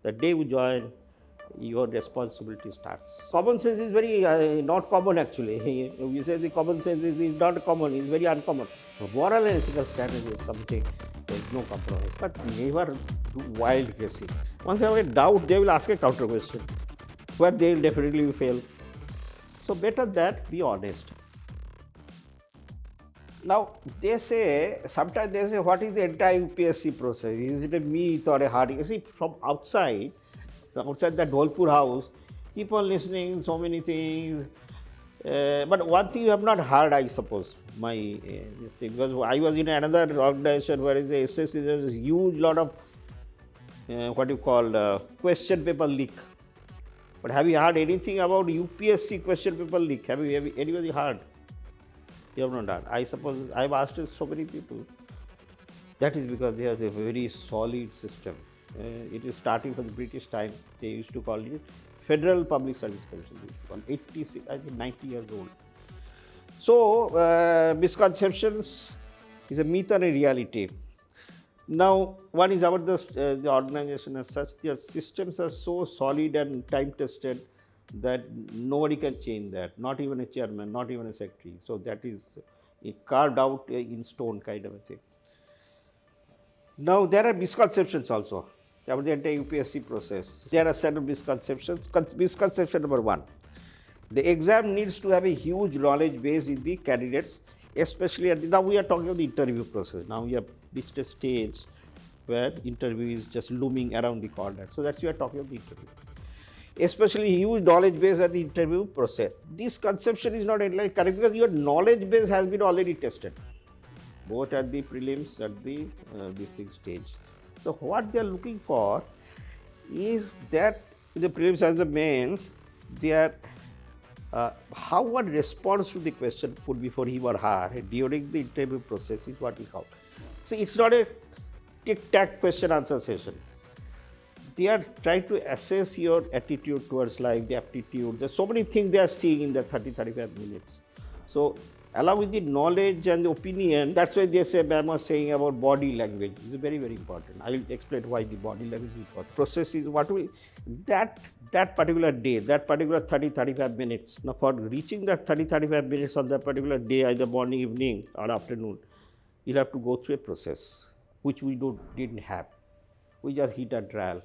The day you join, your responsibility starts. Common sense is very not common actually. You say the common sense is not common, it's very uncommon. Moral and ethical strategy is something, there is no compromise. But never do wild guessing. Once they have a doubt, they will ask a counter question where they will definitely fail. So better that, be honest. Now they say, sometimes they say, what is the entire UPSC process? Is it a myth or a hard? You see, from outside that Dholpur house, keep on listening so many things. But one thing you have not heard, I suppose, my this thing, because I was in another organization where is a SSC, there is a huge lot of what you call question paper leak. But have you heard anything about UPSC question paper leak? Have anybody heard? You have not heard. I suppose I have asked so many people. That is because they have a very solid system. It is starting from the British time. They used to call it Federal Public Service Commission. 86, I think 90 years old. So misconceptions is a myth and a reality. Now, one is about the organization as such. Their systems are so solid and time tested that nobody can change that. Not even a chairman, not even a secretary. So that is carved out in stone kind of a thing. Now, there are misconceptions also about the entire UPSC process. There are certain misconceptions. Misconception number one, the exam needs to have a huge knowledge base in the candidates, especially now we are talking about the interview process. Now we have reached a stage where interview is just looming around the corner. So that's why we are talking about the interview. Especially huge knowledge base at the interview process. This conception is not entirely correct because your knowledge base has been already tested, both at the prelims, at the this thing stage. So what they are looking for is that in the prelims and the mains, they are how one responds to the question put before him or her during the interview process is what we count. See, it's not a tic-tac question answer session. They are trying to assess your attitude towards life, the aptitude. There's so many things they are seeing in the 30-35 minutes. So along with the knowledge and the opinion, that's why they say, ma'am was saying about body language. It's very, very important. I will explain why the body language is important. Process is what will, that particular day, that particular 30-35 minutes. Now for reaching that 30-35 minutes on that particular day, either morning, evening or afternoon, you'll have to go through a process, which we didn't have. We just hit a trial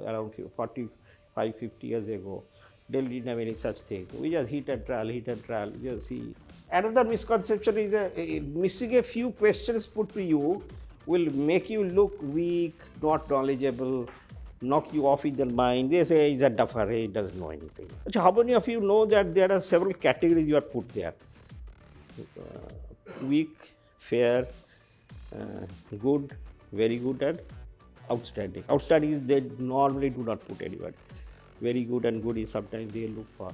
around 45, 50 years ago. Delhi didn't have any such thing. We just hit a trial, just see. Another misconception is missing a few questions put to you will make you look weak, not knowledgeable, knock you off in their mind. They say he's a duffer, he doesn't know anything. So how many of you know that there are several categories you are put there? Weak, fair, good, very good and outstanding. Outstanding is they normally do not put anybody. Very good and good is sometimes they look for.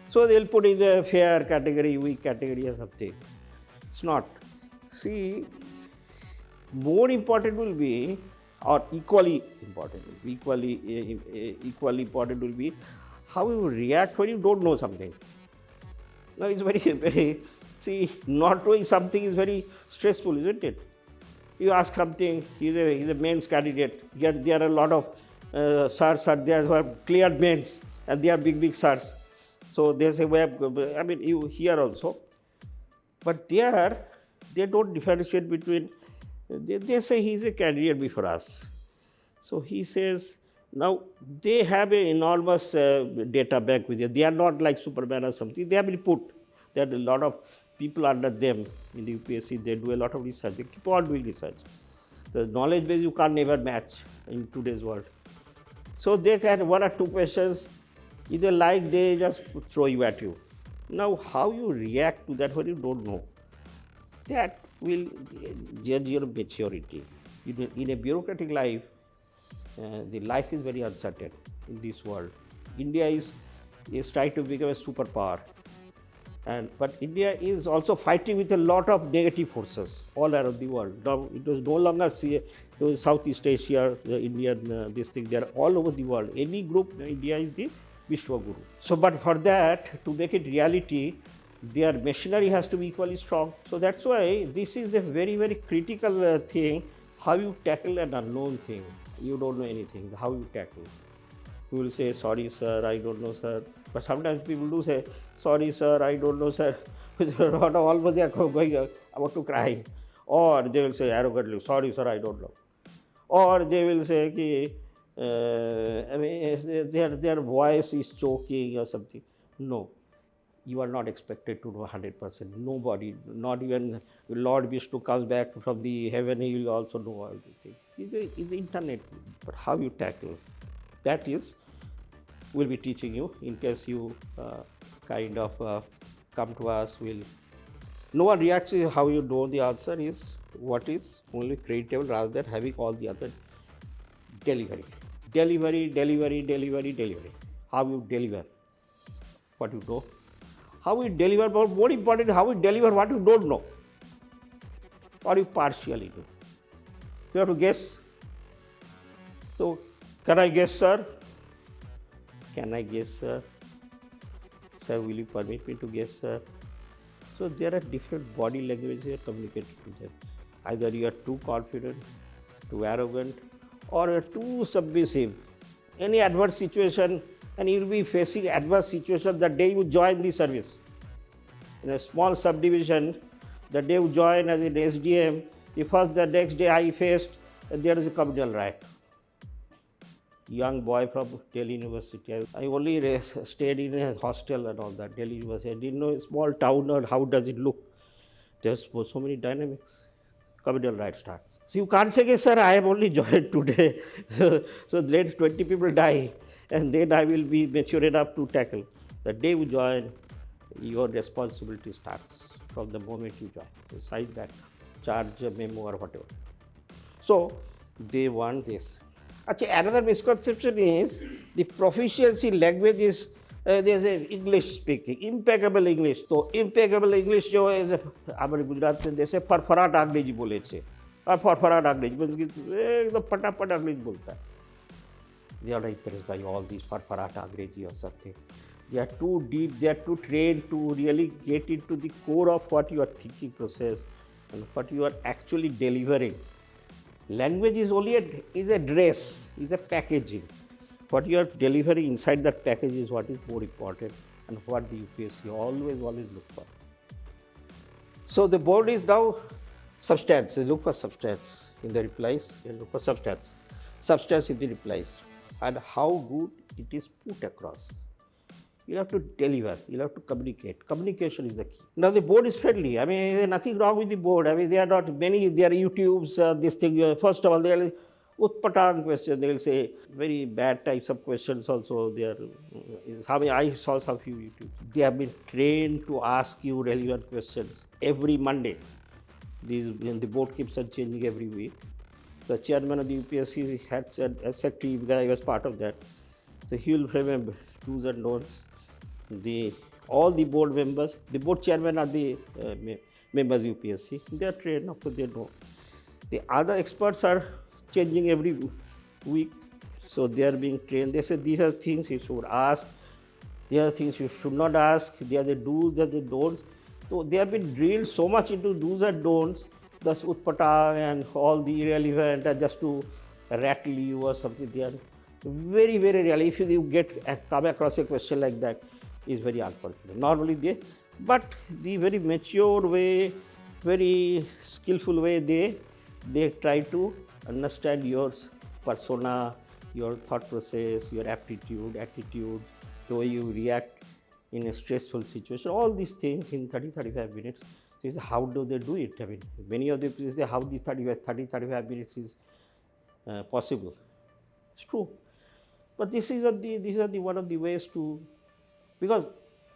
So they'll put in the fair category, weak category or something. It's not. See, more important will be, or equally important will be how you react when you don't know something. Now it's very, very, see, not knowing something is very stressful, isn't it? You ask something, he's a mains candidate, yet there are a lot of sirs are there who have cleared mains and they are big sirs. So they say, well, I mean, you here also. But there, they don't differentiate between, they say he's a candidate before us. So he says, now they have an enormous data bank with you. They are not like Superman or something. They have been put. There are a lot of people under them in the UPSC. They do a lot of research. They keep on doing research. The knowledge base you can't never match in today's world. So they had one or two questions. Either like they just throw you at you. Now how you react to that when you don't know, that will judge your maturity. In a bureaucratic life, the life is very uncertain in this world. India is trying to become a superpower. But India is also fighting with a lot of negative forces all around the world. Now it was no longer Southeast Asia, the Indian, this thing, they are all over the world. Any group, India is the Vishwaguru. So, but for that, to make it reality, their machinery has to be equally strong. So that's why this is a very, very critical thing, how you tackle an unknown thing. you don't know anything, how you tackle? You will say, sorry sir, I don't know sir. But sometimes people do say, sorry sir, I don't know sir. Almost they are going about to cry. Or they will say arrogantly, sorry sir, I don't know. Or they will say, I mean, their voice is choking or something. No, you are not expected to know 100%. Nobody, not even Lord Vishnu comes back from the heaven, he will also know everything. It's the internet. But how you tackle, that is, we'll be teaching you in case you kind of come to us. No one reacts to how you know the answer is what is only creditable rather than having all the other delivery. How you deliver what you know. How you deliver, but more important, how you deliver what you don't know or you partially do. You have to guess. So, can I guess, sir? Can I guess, sir? Sir, will you permit me to guess, sir? So, there are different body languages you are communicating to them. Either you are too confident, too arrogant, or you are too submissive. Any adverse situation, and you will be facing adverse situation the day you join the service. In a small subdivision, the day you join as an SDM, the next day I faced, there is a communal riot. Young boy from Delhi University. I only stayed in a hostel and all that, Delhi University. I didn't know a small town or how does it look. There's so many dynamics. Communal riot starts. So you can't say, sir, I have only joined today. So let 20 people die and then I will be mature enough to tackle. The day you join, your responsibility starts from the moment you join. You sign that charge memo or whatever. So they want this. Actually, another misconception is the proficiency language is there's an English speaking, impeccable English. So impeccable English जो है हमारे गुजरात में जैसे फरफराट अंग्रेजी बोले छे और फरफराट अंग्रेजी मतलब कि एकदम पटापट अंग्रेजी बोलता है. They are not impressed by all these फरफराट अंग्रेजी or something. They are too deep, they are too trained to really get into the core of what you are thinking process and what you are actually delivering. Language is only a dress, is a packaging. What you are delivering inside that package is what is more important and what the UPSC always look for. So the board is now substance. They look for substance in the replies. They look for substance. Substance in the replies and how good it is put across. You have to deliver, you have to communicate. Communication is the key. Now the board is friendly. I mean, there's nothing wrong with the board. I mean, they are not many, there are YouTubes, this thing. First of all, they are utpatang questions. They will say very bad types of questions also. There, I saw some few YouTubes. They have been trained to ask you relevant questions every Monday. The board keeps on changing every week. The chairman of the UPSC had said, as secretary, because I was part of that. So he will remember do's and don'ts. All the board members, the board chairman are the members of UPSC. They are trained, of course they know. The other experts are changing every week, so they are being trained. They say these are things you should ask, these are things you should not ask, they are the do's and the don'ts. So they have been drilled so much into do's and don'ts, thus utpata and all the irrelevant and just to rattle you or something. They are very, very rarely. If you come across a question like that, is very unfortunate. Normally but the very mature way, very skillful way, they try to understand your persona, your thought process, your aptitude, attitude, the way you react in a stressful situation. All these things in 30-35 minutes. So how do they do it? I mean, many of the people say how the 30-35 minutes is possible. It's true. But these are the one of the ways to, because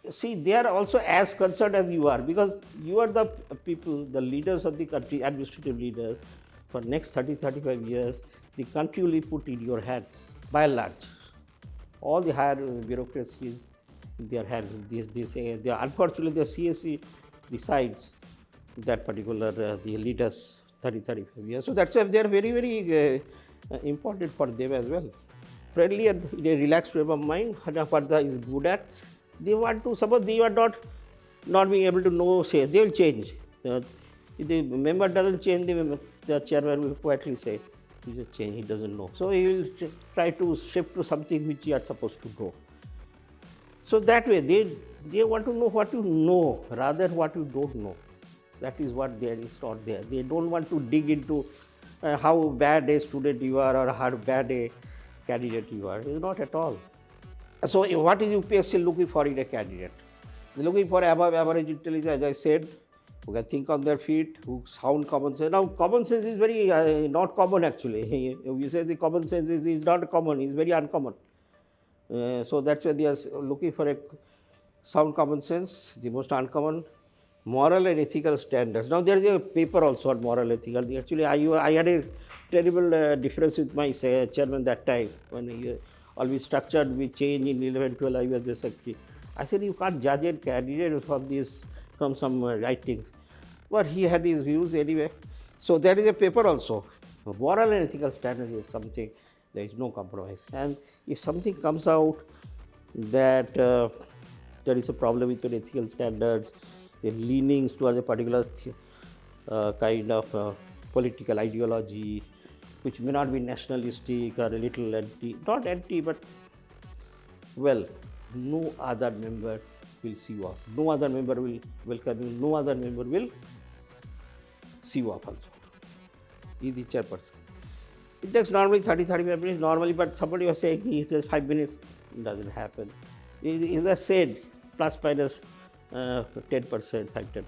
see, they are also as concerned as you are, because you are the people, the leaders of the country, administrative leaders. For next 30-35 years, the country will be put in your hands, by and large. All the higher bureaucracies in their hands. Unfortunately, the CSE decides that particular the leaders 30-35 years. So that's why they are very, very important for them as well. Friendly and in a relaxed frame of mind, what they is good at. They want to, suppose they are not being able to know, say, they will change. If the member doesn't change, the chairman will quietly say, He's a change, he doesn't know. So he will try to shift to something which you are supposed to go. So that way, they want to know what you know rather what you don't know. That is what there is not there. They don't want to dig into how bad a student you are or how bad a candidate you are. It's not at all. So what is UPSC looking for in a candidate? They're looking for above average intelligence, as I said, who can think on their feet, who sound common sense. Now, common sense is very not common actually. You say the common sense is not common, it's very uncommon. So that's why they are looking for a sound common sense, the most uncommon, moral and ethical standards. Now there is a paper also on moral ethical. Actually, I had a terrible difference with my chairman that time when all we structured, we changed in 11, 12, I was the secretary. I said, you can't judge a candidate from some writings. But he had his views anyway. So there is a paper also. Moral and ethical standards is something, there is no compromise. And if something comes out that there is a problem with your ethical standards, the leanings towards a particular kind of political ideology, which may not be nationalistic or a little anti, not anti, but well, no other member will see you off. No other member will welcome you. No other member will see you off also. He is the chairperson. It takes normally 30-35 minutes normally, but somebody was saying it takes 5 minutes. It doesn't happen. It is said plus minus 10%, 5-10%.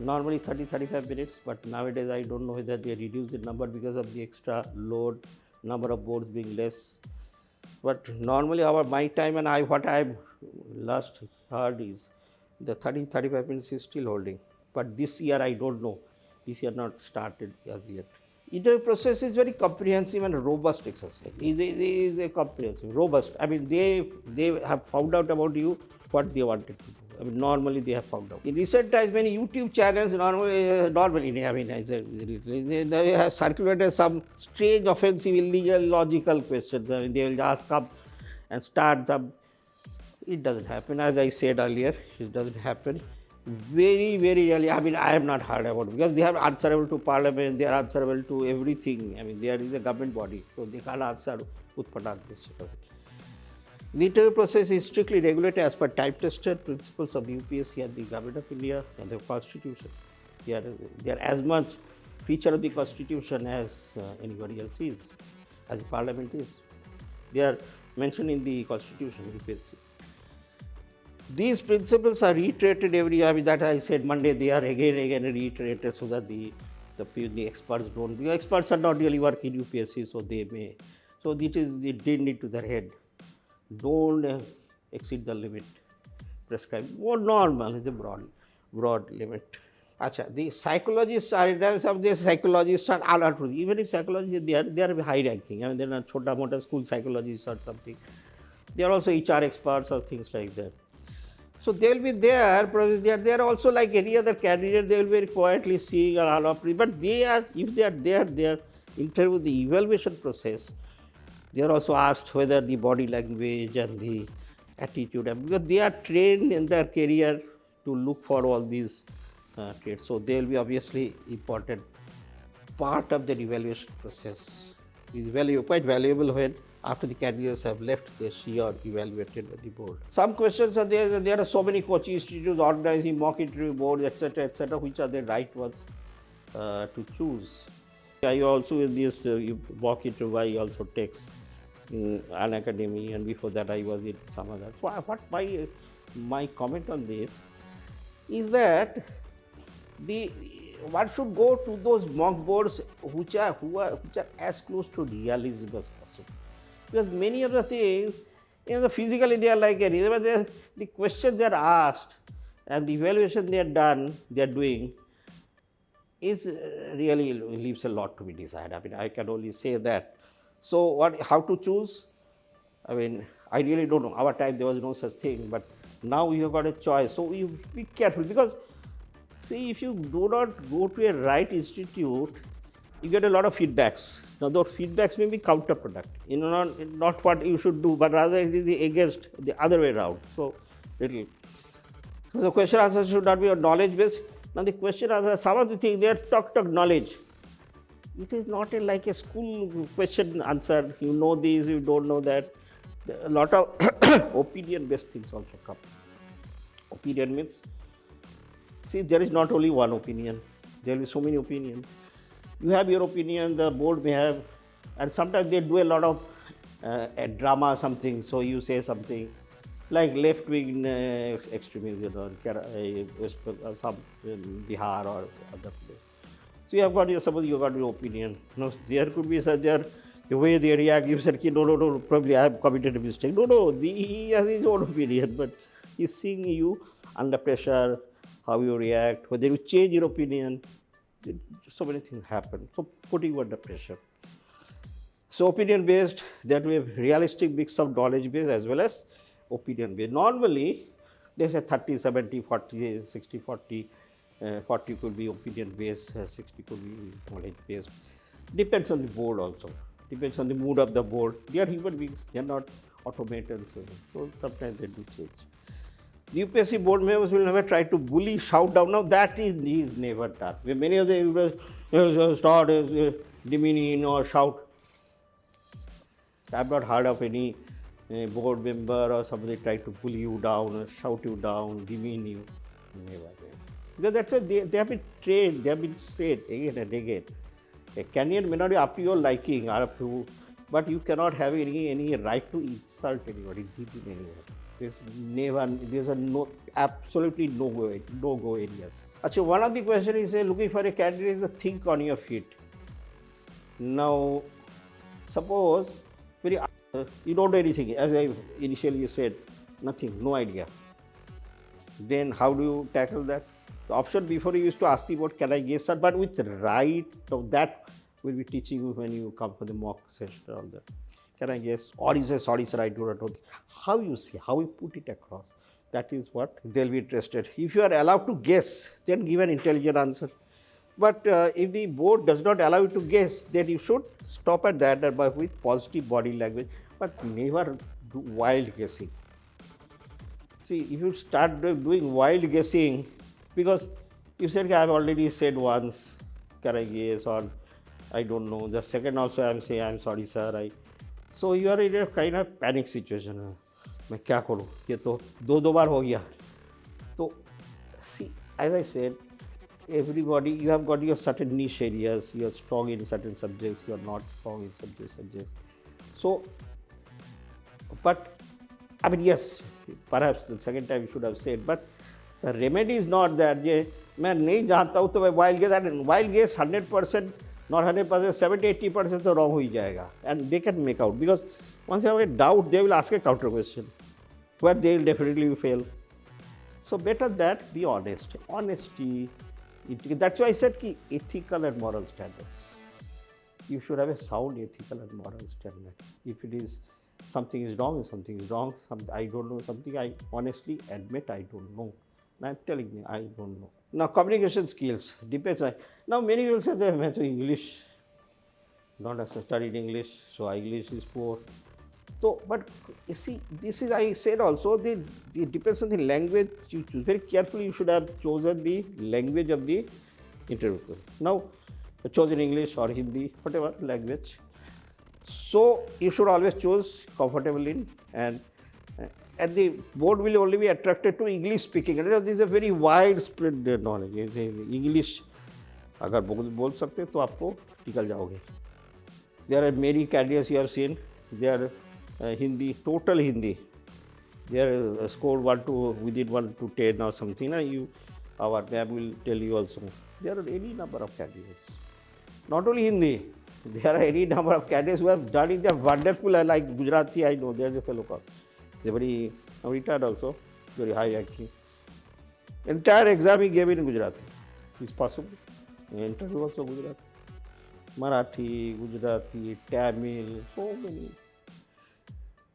Normally 30-35 minutes, but nowadays I don't know whether they reduce the number because of the extra load, number of boards being less. But normally my time and what I last heard is the 30-35 minutes is still holding. But this year I don't know. This year not started as yet. Interview process is very comprehensive and robust exercise. It is a comprehensive, robust. I mean, they have found out about you what they wanted to do. I mean, normally they have found out. In recent times, many YouTube channels they have circulated some strange, offensive, illegal, logical questions. I mean, they will ask up and start some. It doesn't happen. As I said earlier, it doesn't happen. Very, very rarely. I mean, I have not heard about it because they are answerable to Parliament. They are answerable to everything. I mean, they are in the government body, so they can't answer Utpatak. The interview process is strictly regulated as per time-tested principles of UPSC and the Government of India and the Constitution. They are as much feature of the Constitution as anybody else is, as the Parliament is. They are mentioned in the Constitution, UPSC. These principles are reiterated every year. I mean, that I said Monday, they are again reiterated so that the experts don't. The experts are not really working in UPSC, so they may. So it is the need to their head. Don't exceed the limit prescribed. More normal is a broad limit. Achha, the psychologists are, some of the psychologists are alert. Even if psychologists, they are high ranking. I mean, they are not chota mota school psychologists or something. They are also HR experts or things like that. So they will be there, they are also like any other candidate, they will be quietly seeing all of it. But they are, if they are there, they are interview the evaluation process. They are also asked whether the body language and the attitude, because they are trained in their career to look for all these traits. So they will be obviously important part of the evaluation process. It is quite valuable when after the candidates have left, they are evaluated by the board. Some questions are there. There are so many coaching institutes organizing mock interview boards, etc., which are the right ones to choose. I also in this mock interview, I also takes in an academy, and before that I was in some other. So what my comment on this is that one should go to those mock boards which are as close to realism as possible. Because many of the things, physically they are like any, but the questions they are asked and the evaluation they are doing is really leaves a lot to be desired. I mean, I can only say that. So how to choose? I mean, I really don't know. Our time there was no such thing, but now you have got a choice. So you be careful because, see, if you do not go to a right institute, you get a lot of feedbacks. Now, those feedbacks may be counterproductive. Not what you should do, but rather it is against the other way around. So the question answer should not be on knowledge based. Now, the question answer, some of the things they are talk knowledge. It is not like a school question answer. You know this, you don't know that. A lot of opinion-based things also come. Opinion means, see, there is not only one opinion. There will be so many opinions. You have your opinion, the board may have, and sometimes they do a lot of a drama, something. So you say something like left-wing extremism or some in Bihar or other place. So you have got your, suppose you got your opinion. No, there could be such there, the way they react, you said, no, probably I have committed a mistake. No, he has his own opinion, but he's seeing you under pressure, how you react, whether you change your opinion. So many things happen. So putting you under pressure. So opinion based, that we have realistic mix of knowledge based as well as opinion based. Normally, they say 30, 70, 40, 60, 40. 40 could be opinion based, 60 could be knowledge based. Depends on the board also. Depends on the mood of the board. They are human beings, they are not automatons. So sometimes they do change. The UPSC board members will never try to bully, shout down. Now that is never done. Many of the start demeaning or shout. I have not heard of any board member or somebody try to bully you down or shout you down, demean you. Never. Because that's what they have been trained, they have been said again and again. A candidate may not be up to your liking or up to, but you cannot have any right to insult anybody, demean anyone. There's absolutely no go areas. Actually, one of the questions is looking for a candidate is think on your feet. Now, suppose you don't know anything, as I initially said, nothing, no idea. Then how do you tackle that? The option before you used to ask the board, can I guess, sir? But with right, so that will be teaching you when you come for the mock session and all that. Can I guess? Or you say, sorry sir, I do not know. How you see, how you put it across, that is what they'll be interested. If you are allowed to guess, then give an intelligent answer. But if the board does not allow you to guess, then you should stop at that with positive body language, but never do wild guessing. See, if you start doing wild guessing, because you said, I have already said once, can I guess, or I don't know. The second also I am saying, I am sorry sir. So you are in a kind of panic situation. मैं क्या करूँ? ये तो दो बार हो गया. So see, as I said, everybody, you have got your certain niche areas. You are strong in certain subjects. You are not strong in certain subjects. So, but I mean, yes, perhaps the second time you should have said, but the remedy is not that मैं नहीं जानता हूँ तो मैं wild guess 100%, not 100%, 70-80% तो wrong हो ही जाएगा, and they can make out, because once you have a doubt, they will ask a counter question, where they will definitely fail. So better that be honest. Honesty, that's why I said ki ethical and moral standards. You should have a sound ethical and moral standard. If it is something is wrong, I don't know something, I honestly admit I don't know. I'm telling you, I don't know. Now, communication skills depends. Now, many will say that I'm English, not as studied English, so English is poor. So, but you see, this is, I said also, it depends on the language you choose. Very carefully, you should have chosen the language of the interview. Now, chosen English or Hindi, whatever language. So, you should always choose comfortable in, and the board will only be attracted to English speaking. And this is a very widespread knowledge. English, अगर बोल सकते तो आपको tackle जाओगे. There are many candidates you have seen. They are Hindi, total Hindi. They are scored within 1 to 10 or something. Our ma'am will tell you also. There are any number of candidates. Not only Hindi, there are any number of candidates who have done it. They are wonderful. Like Gujarati, I know. There is a fellow called. They are very retired also, very high IQ. Entire exam he gave in Gujarati. It's possible. Interview also Gujarati. Marathi, Gujarati, Tamil, so many.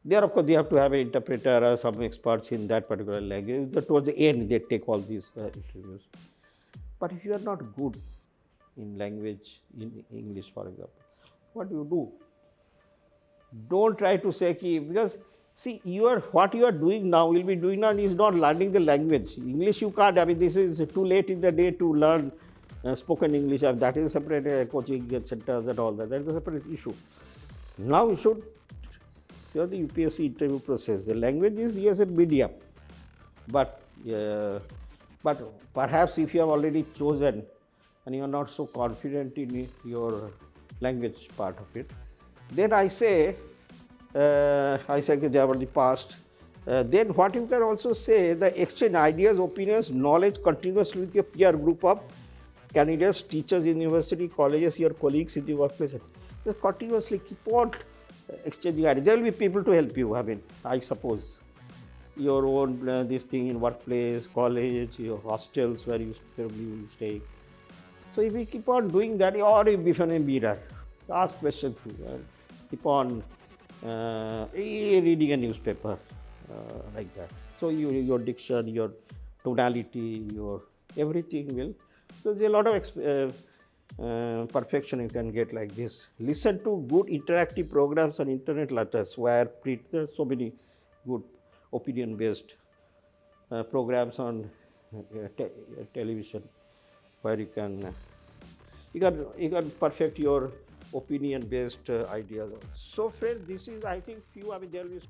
There, of course, they have to have an interpreter or some experts in that particular language. Towards the end, they take all these interviews. But if you are not good in language, in English, for example, what do? Don't try to say, because see, what you are doing now, will be doing now is not learning the language. English you can't, I mean, this is too late in the day to learn spoken English, that is a separate coaching centers and all that. That is a separate issue. Now you should see the UPSC interview process. The language is yes a medium, but but perhaps if you have already chosen and you are not so confident in your language part of it, then I say they are the past. Then what you can also say, the exchange ideas, opinions, knowledge continuously with your peer group of candidates, teachers in university, colleges, your colleagues in the workplace. Just continuously keep on exchanging ideas. There will be people to help you. I mean, I suppose your own this thing in workplace, college, your hostels where you probably will stay. So if we keep on doing that, or if become a mirror, ask questions, keep on reading a newspaper like that. So your diction, your tonality, your everything will. So there's a lot of perfection you can get like this. Listen to good interactive programs on internet letters where there's so many good opinion-based programs on television where you can perfect your opinion-based ideas. So friends, this is I think few. I mean there will be.